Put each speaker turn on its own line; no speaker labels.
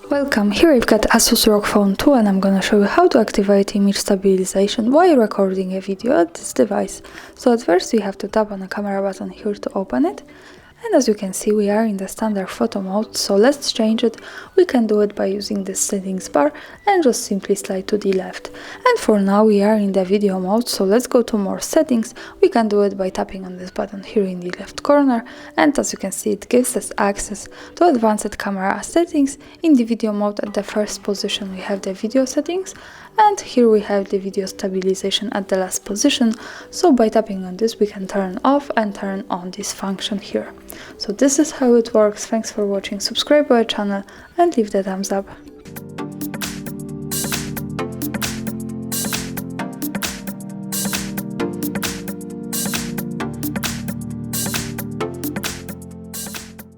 Welcome, here I've got Asus Rog Phone 2 and I'm gonna show you how to activate image stabilization while recording a video at this device. So at first we have to tap on the camera button here to open it. And as you can see, we are in the standard photo mode, so let's change it. We can do it by using the settings bar and just simply slide to the left. And for now we are in the video mode, so let's go to more settings. We can do it by tapping on this button here in the left corner, and as you can see, it gives us access to advanced camera settings. In the video mode, at the first position we have the video settings, and here we have the video stabilization at the last position. So by tapping on this we can turn off and turn on this function here. So this is how it works. Thanks for watching, subscribe to our channel and leave the thumbs up.